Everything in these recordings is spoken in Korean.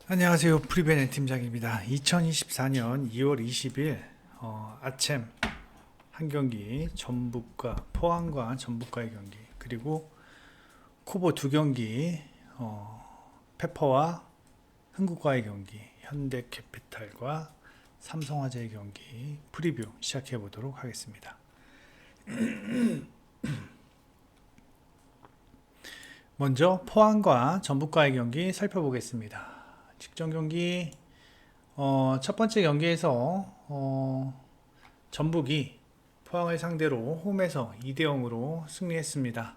안녕하세요. 프리베네 팀장입니다. 2024년 2월 20일 아침 한 경기 전북과 포항과 전북과의 경기, 그리고 쿠보 두 경기, 페퍼와 흥국과의 경기, 현대캐피탈과 삼성화재의 경기 프리뷰 시작해 보도록 하겠습니다. 먼저 포항과 전북과의 경기 살펴보겠습니다. 직전 경기, 첫 번째 경기에서 전북이 포항을 상대로 홈에서 2대 0으로 승리했습니다.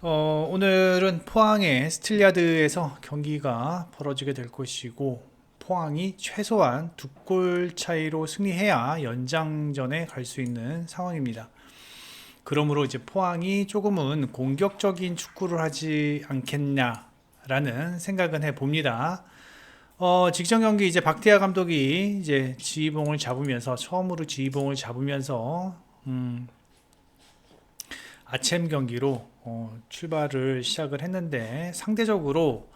오늘은 포항의 스틸리아드에서 경기가 벌어지게 될 것이고, 포항이 최소한 2골 차이로 승리해야 연장전에 갈 수 있는 상황입니다. 그러므로 이제 포항이 조금은 공격적인 축구를 하지 않겠냐라는 생각은 해봅니다. 직전 경기 이제 박태하 감독이 이제 지휘봉을 잡으면서, 처음으로 지휘봉을 잡으면서 아침 경기로 출발을 시작을 했는데, 상대적으로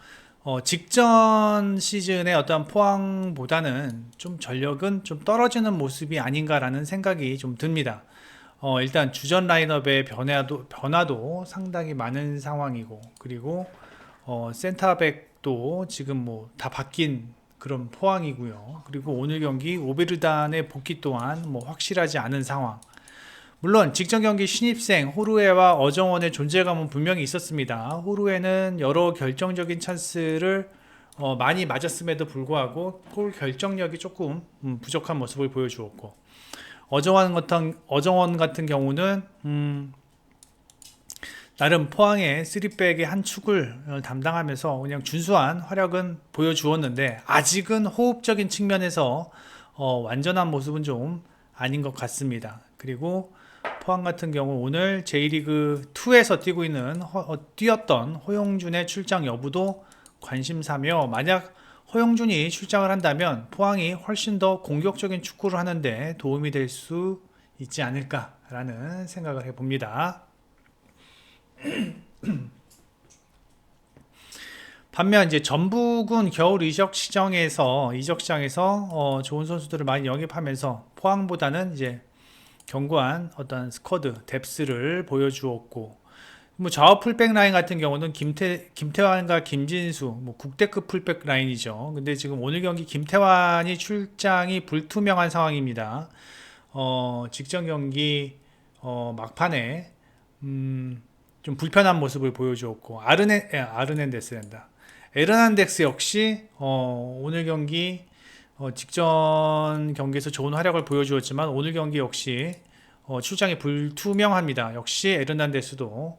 직전 시즌의 어떤 포항보다는 좀 전력은 좀 떨어지는 모습이 아닌가라는 생각이 좀 듭니다. 일단 주전 라인업의 변화도 상당히 많은 상황이고, 그리고 센터백도 지금 뭐 다 바뀐 그런 포항이고요. 그리고 오늘 경기 오베르단의 복귀 또한 뭐 확실하지 않은 상황. 물론 직전 경기 신입생 호루에와 어정원의 존재감은 분명히 있었습니다. 호루에는 여러 결정적인 찬스를 많이 맞았음에도 불구하고 골 결정력이 조금 부족한 모습을 보여주었고, 어정원 같은 경우는 나름 포항의 3백의 한 축을 담당하면서 그냥 준수한 활약은 보여주었는데, 아직은 호흡적인 측면에서 완전한 모습은 좀 아닌 것 같습니다. 그리고 포항 같은 경우 오늘 J리그 2에서 뛰었던 호용준의 출장 여부도 관심사며, 만약 허용준이 출장을 한다면 포항이 훨씬 더 공격적인 축구를 하는데 도움이 될 수 있지 않을까라는 생각을 해봅니다. 반면 이제 전북은 겨울 이적 시장에서 좋은 선수들을 많이 영입하면서 포항보다는 이제 견고한 어떤 스쿼드 뎁스를 보여주었고, 뭐 좌우 풀백 라인 같은 경우는 김태환과 김진수, 뭐 국대급 풀백 라인이죠. 근데 지금 오늘 경기 김태환이 출장이 불투명한 상황입니다. 직전 경기 막판에 좀 불편한 모습을 보여주었고, 아르넨데스란다. 에르난덱스 역시 오늘 경기 직전 경기에서 좋은 활약을 보여주었지만, 오늘 경기 역시 출장이 불투명합니다. 역시 에르난데스도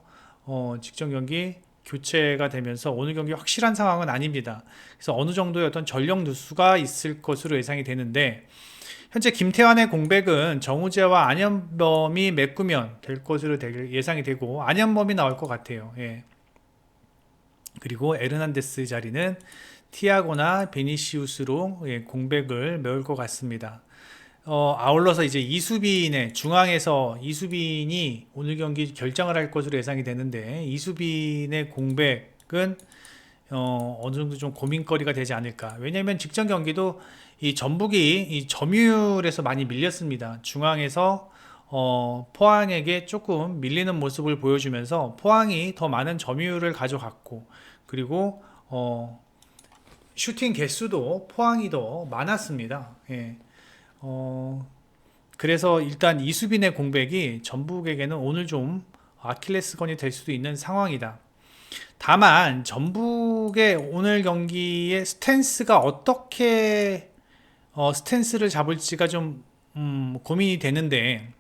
직전 경기 교체가 되면서 오늘 경기 확실한 상황은 아닙니다. 그래서 어느 정도의 어떤 전력 누수가 있을 것으로 예상이 되는데, 현재 김태환의 공백은 정우재와 안현범이 메꾸면 될 것으로 예상이 되고, 안현범이 나올 것 같아요. 예. 그리고 에르난데스 자리는 티아고나 베니시우스로 공백을 메울 것 같습니다. 아울러서 이제 중앙에서 이수빈이 오늘 경기 결정을 할 것으로 예상이 되는데, 이수빈의 공백은 어느 정도 좀 고민거리가 되지 않을까. 왜냐하면 직전 경기도 이 전북이 이 점유율에서 많이 밀렸습니다. 중앙에서 포항에게 조금 밀리는 모습을 보여주면서 포항이 더 많은 점유율을 가져갔고, 그리고 슈팅 개수도 포항이 더 많았습니다. 예. 그래서 일단 이수빈의 공백이 전북에게는 오늘 좀 아킬레스건이 될 수도 있는 상황이다. 다만 전북의 오늘 경기의 스탠스가 어떻게 스탠스를 잡을지가 좀 고민이 되는데,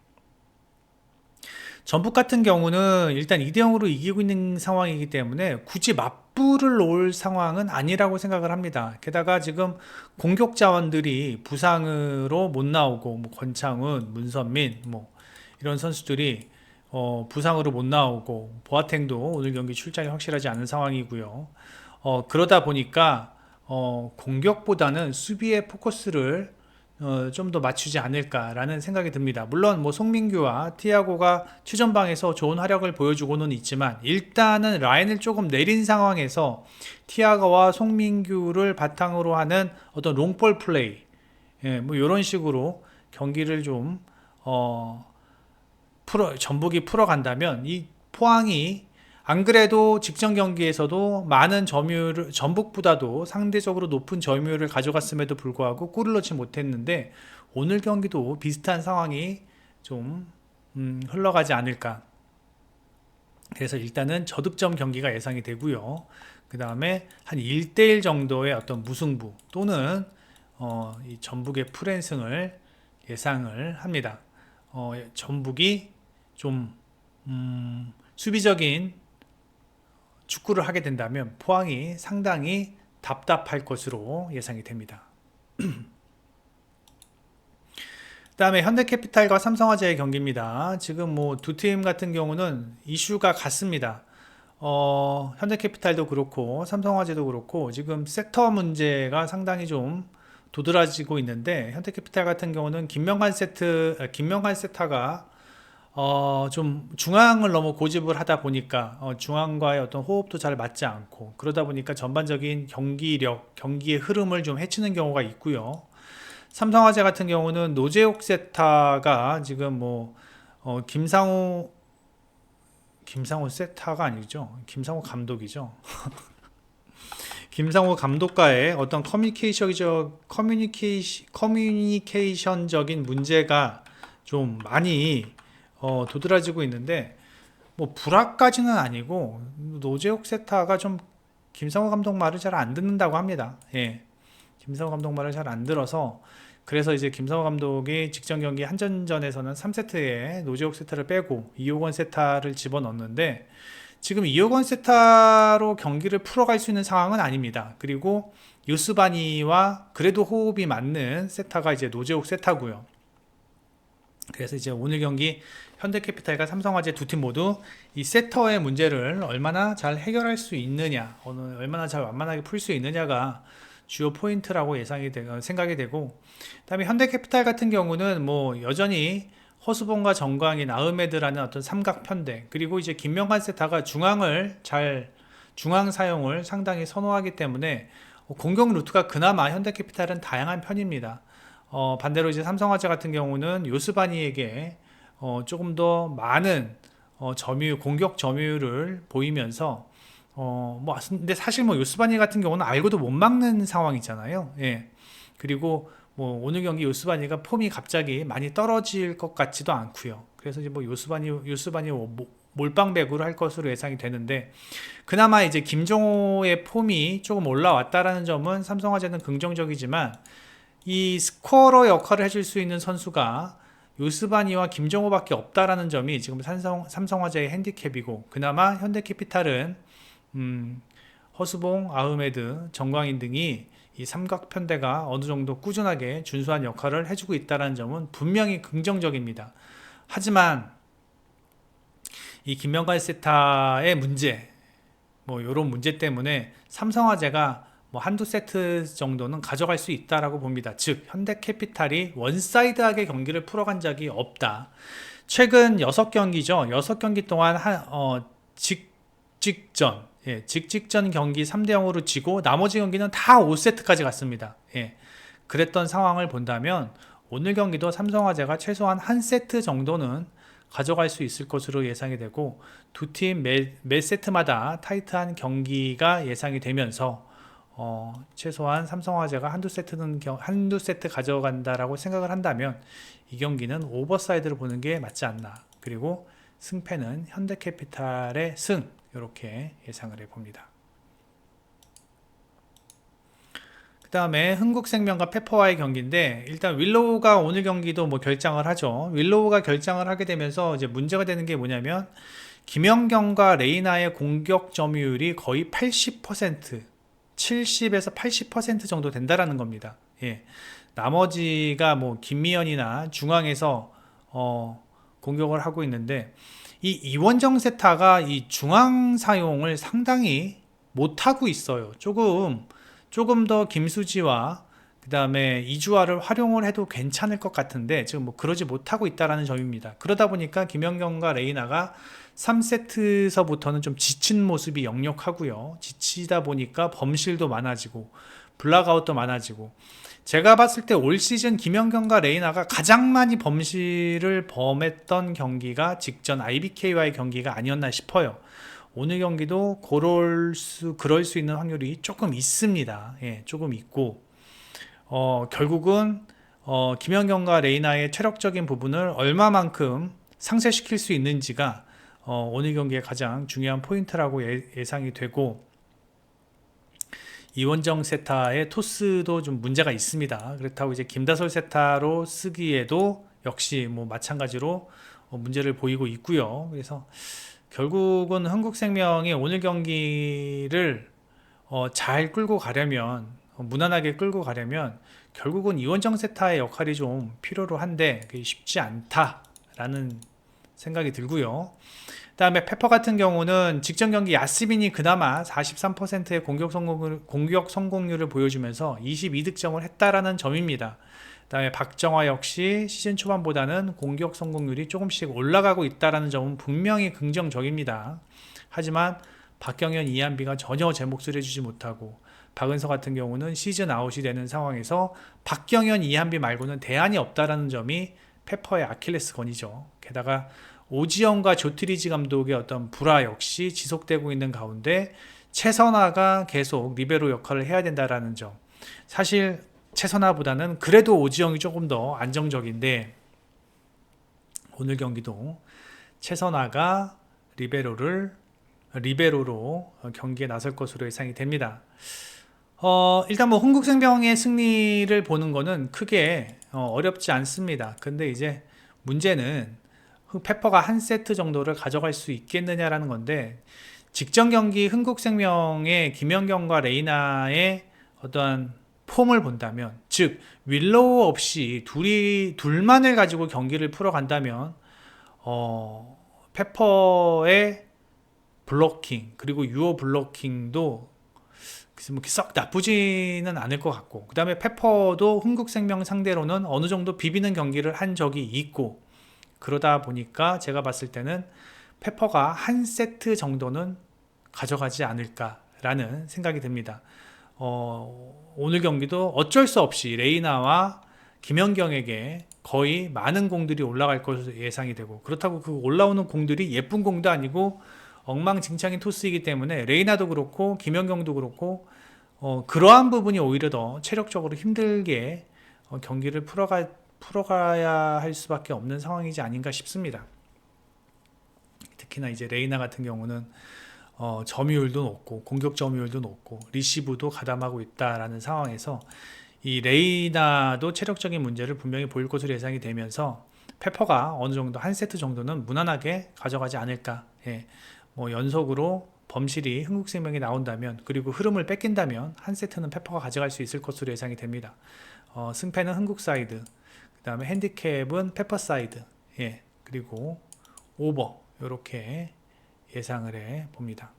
전북 같은 경우는 일단 2대 0으로 이기고 있는 상황이기 때문에 굳이 맞불을 놓을 상황은 아니라고 생각을 합니다. 게다가 지금 공격 자원들이 부상으로 못 나오고, 뭐 권창훈, 문선민 뭐 이런 선수들이 부상으로 못 나오고, 보아탱도 오늘 경기 출장이 확실하지 않은 상황이고요. 그러다 보니까 공격보다는 수비에 포커스를 좀 더 맞추지 않을까라는 생각이 듭니다. 물론 뭐 송민규와 티아고가 최전방에서 좋은 활약을 보여주고는 있지만 일단은 라인을 조금 내린 상황에서 티아고와 송민규를 바탕으로 하는 어떤 롱볼 플레이, 뭐 이런 식으로 경기를 좀 전북이 풀어간다면 이 포항이 안 그래도 직전 경기에서도 많은 점유율을 전북보다도 상대적으로 높은 점유율을 가져갔음에도 불구하고 골을 넣지 못했는데 오늘 경기도 비슷한 상황이 좀 흘러가지 않을까. 그래서 일단은 저득점 경기가 예상이 되고요. 그 다음에 한 1대1 정도의 어떤 무승부 또는 이 전북의 풀앤승을 예상을 합니다. 전북이 좀 수비적인 축구를 하게 된다면 포항이 상당히 답답할 것으로 예상이 됩니다. 그다음에 현대캐피탈과 삼성화재의 경기입니다. 지금 뭐 두 팀 같은 경우는 이슈가 같습니다. 현대캐피탈도 그렇고 삼성화재도 그렇고 지금 섹터 문제가 상당히 좀 도드라지고 있는데 현대캐피탈 같은 경우는 김명관 세타가 좀 중앙을 너무 고집을 하다 보니까 중앙과의 어떤 호흡도 잘 맞지 않고 그러다 보니까 전반적인 경기력, 경기의 흐름을 좀 해치는 경우가 있고요. 삼성화재 같은 경우는 노재욱 세타가 지금 뭐 김상우 세타가 아니죠. 김상우 감독이죠. 김상우 감독과의 어떤 커뮤니케이션적인 문제가 좀 많이 도드라지고 있는데 뭐 불화까지는 아니고 노재욱 세타가 좀 김상우 감독 말을 잘 안 듣는다고 합니다. 예. 김상우 감독 말을 잘 안 들어서 그래서 이제 김상우 감독이 직전 경기 한전전에서는 3세트에 노재욱 세타를 빼고 이호건 세타를 집어넣었는데 지금 이호건 세타로 경기를 풀어갈 수 있는 상황은 아닙니다. 그리고 유스바니와 그래도 호흡이 맞는 세타가 이제 노재욱 세타고요. 그래서 이제 오늘 경기 현대캐피탈과 삼성화재 두 팀 모두 이 세터의 문제를 얼마나 잘 해결할 수 있느냐, 얼마나 잘 완만하게 풀 수 있느냐가 주요 포인트라고 생각이 되고, 그다음에 현대캐피탈 같은 경우는 뭐 여전히 허수봉과 정광인, 아흐메드라는 어떤 삼각 편대, 그리고 이제 김명관 세타가 중앙 사용을 상당히 선호하기 때문에 공격 루트가 그나마 현대캐피탈은 다양한 편입니다. 반대로 이제 삼성화재 같은 경우는 요스바니에게 조금 더 많은 공격 점유율을 보이면서 근데 사실 뭐 요스바니 같은 경우는 알고도 못 막는 상황이잖아요. 예. 그리고 뭐 오늘 경기 요스바니가 폼이 갑자기 많이 떨어질 것 같지도 않고요. 그래서 이제 뭐 요스바니 몰빵백으로 할 것으로 예상이 되는데 그나마 이제 김종호의 폼이 조금 올라왔다라는 점은 삼성화재는 긍정적이지만 이 스코어러 역할을 해줄 수 있는 선수가 요스바니와 김정호밖에 없다라는 점이 지금 삼성화재의 핸디캡이고 그나마 현대캐피탈은 허수봉, 아흐메드, 정광인 등이 이 삼각편대가 어느 정도 꾸준하게 준수한 역할을 해주고 있다는 점은 분명히 긍정적입니다. 하지만 이 김명관 세타의 문제, 뭐 이런 문제 때문에 삼성화재가 뭐 한두 세트 정도는 가져갈 수 있다라고 봅니다. 즉 현대캐피탈이 원사이드하게 경기를 풀어간 적이 없다. 최근 6경기죠. 6경기 동안 직전 경기 3대0으로 지고 나머지 경기는 다 5세트까지 갔습니다. 예. 그랬던 상황을 본다면 오늘 경기도 삼성화재가 최소한 한 세트 정도는 가져갈 수 있을 것으로 예상이 되고 두 팀 매 세트마다 타이트한 경기가 예상이 되면서 최소한 삼성화재가 한두 세트 가져간다라고 생각을 한다면 이 경기는 오버사이드를 보는 게 맞지 않나. 그리고 승패는 현대캐피탈의 승 이렇게 예상을 해봅니다. 그 다음에 흥국생명과 페퍼와의 경기인데 일단 윌로우가 오늘 경기도 뭐 결장을 하죠. 윌로우가 결장을 하게 되면서 이제 문제가 되는 게 뭐냐면 김연경과 레이나의 공격 점유율이 거의 80%, 70에서 80% 정도 된다라는 겁니다. 예. 나머지가 뭐 김미연이나 중앙에서 공격을 하고 있는데 이 이원정 세타가 이 중앙 사용을 상당히 못하고 있어요. 조금 더 김수지와 그 다음에 이주화를 활용을 해도 괜찮을 것 같은데 지금 뭐 그러지 못하고 있다라는 점입니다. 그러다 보니까 김연경과 레이나가 3세트서부터는 좀 지친 모습이 역력하고요. 지치다 보니까 범실도 많아지고 블락아웃도 많아지고, 제가 봤을 때 올 시즌 김연경과 레이나가 가장 많이 범실을 범했던 경기가 직전 IBK와의 경기가 아니었나 싶어요. 오늘 경기도 그럴 수 있는 확률이 조금 있습니다. 예, 조금 있고, 결국은 김연경과 레이나의 체력적인 부분을 얼마만큼 상쇄시킬 수 있는지가 오늘 경기의 가장 중요한 포인트라고 예상이 되고, 이원정 세타의 토스도 좀 문제가 있습니다. 그렇다고 이제 김다솔 세타로 쓰기에도 역시 뭐 마찬가지로 문제를 보이고 있고요. 그래서 결국은 한국생명이 오늘 경기를 잘 끌고 가려면, 무난하게 끌고 가려면 결국은 이원정 세타의 역할이 좀 필요로 한데 그게 쉽지 않다라는 생각이 들고요. 그 다음에 페퍼 같은 경우는 직전 경기 야스민이 그나마 43%의 공격 성공률을 보여주면서 22득점을 했다라는 점입니다. 그 다음에 박정화 역시 시즌 초반보다는 공격 성공률이 조금씩 올라가고 있다라는 점은 분명히 긍정적입니다. 하지만 박경현, 이한비가 전혀 제 목소리 해주지 못하고, 박은서 같은 경우는 시즌 아웃이 되는 상황에서 박경현, 이한비 말고는 대안이 없다라는 점이 페퍼의 아킬레스건이죠. 게다가 오지영과 조트리지 감독의 어떤 불화 역시 지속되고 있는 가운데 최선화가 계속 리베로 역할을 해야 된다라는 점. 사실 최선화보다는 그래도 오지영이 조금 더 안정적인데, 오늘 경기도 최선화가 리베로로 경기에 나설 것으로 예상이 됩니다. 일단 뭐 흥국생명의 승리를 보는 거는 크게 어렵지 않습니다. 근데 이제 문제는 페퍼가 한 세트 정도를 가져갈 수 있겠느냐라는 건데, 직전 경기 흥국생명의 김연경과 레이나의 어떠한 폼을 본다면, 즉 윌로우 없이 둘만을 가지고 경기를 풀어간다면 페퍼의 블로킹 그리고 유어 블로킹도 썩 나쁘지는 않을 것 같고, 그 다음에 페퍼도 흥국생명 상대로는 어느 정도 비비는 경기를 한 적이 있고, 그러다 보니까 제가 봤을 때는 페퍼가 한 세트 정도는 가져가지 않을까라는 생각이 듭니다. 오늘 경기도 어쩔 수 없이 레이나와 김연경에게 거의 많은 공들이 올라갈 것으로 예상이 되고, 그렇다고 그 올라오는 공들이 예쁜 공도 아니고 엉망진창인 토스이기 때문에 레이나도 그렇고 김연경도 그렇고 그러한 부분이 오히려 더 체력적으로 힘들게 경기를 풀어가야 할 수밖에 없는 상황이지 아닌가 싶습니다. 특히나 이제 레이나 같은 경우는 점유율도 높고 공격 점유율도 높고 리시브도 가담하고 있다라는 상황에서 이 레이나도 체력적인 문제를 분명히 보일 것으로 예상이 되면서 페퍼가 어느 정도 한 세트 정도는 무난하게 가져가지 않을까. 예. 뭐 연속으로 범실이 흥국생명이 나온다면, 그리고 흐름을 뺏긴다면 한 세트는 페퍼가 가져갈 수 있을 것으로 예상이 됩니다. 승패는 흥국 사이드, 그 다음에 핸디캡은 페퍼 사이드, 예, 그리고 오버, 이렇게 예상을 해 봅니다.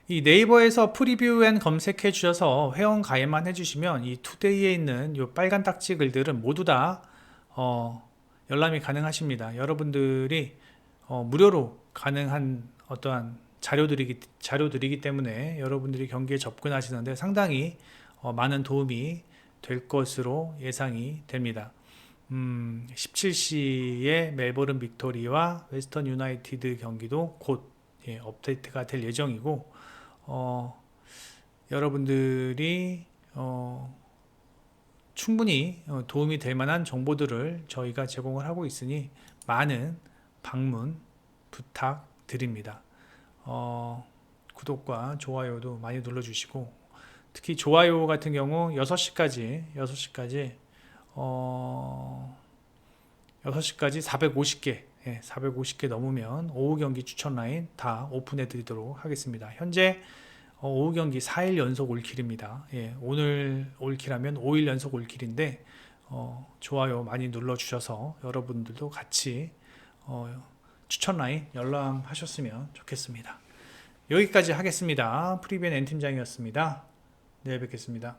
이 네이버에서 프리뷰 앤 검색해 주셔서 회원 가입만 해주시면 이 투데이에 있는 이 빨간 딱지 글들은 모두 다 열람이 가능하십니다. 여러분들이 무료로 가능한 어떠한 자료들이기 때문에 여러분들이 경기에 접근하시는데 상당히 많은 도움이 될 것으로 예상이 됩니다. 17시에 멜버른 빅토리와 웨스턴 유나이티드 경기도 곧 업데이트가 될 예정이고, 여러분들이 충분히 도움이 될 만한 정보들을 저희가 제공을 하고 있으니 많은 방문 부탁드립니다. 구독과 좋아요도 많이 눌러주시고, 특히 좋아요 같은 경우 6시까지 450개 450개 넘으면 오후 경기 추천 라인 다 오픈해 드리도록 하겠습니다. 현재 오후 경기 4일 연속 올킬입니다. 오늘 올킬하면 5일 연속 올킬인데 좋아요 많이 눌러주셔서 여러분들도 같이 추천 라인 열람하셨으면 좋겠습니다. 여기까지 하겠습니다. 프리뷰 N 팀장이었습니다. 내일 뵙겠습니다.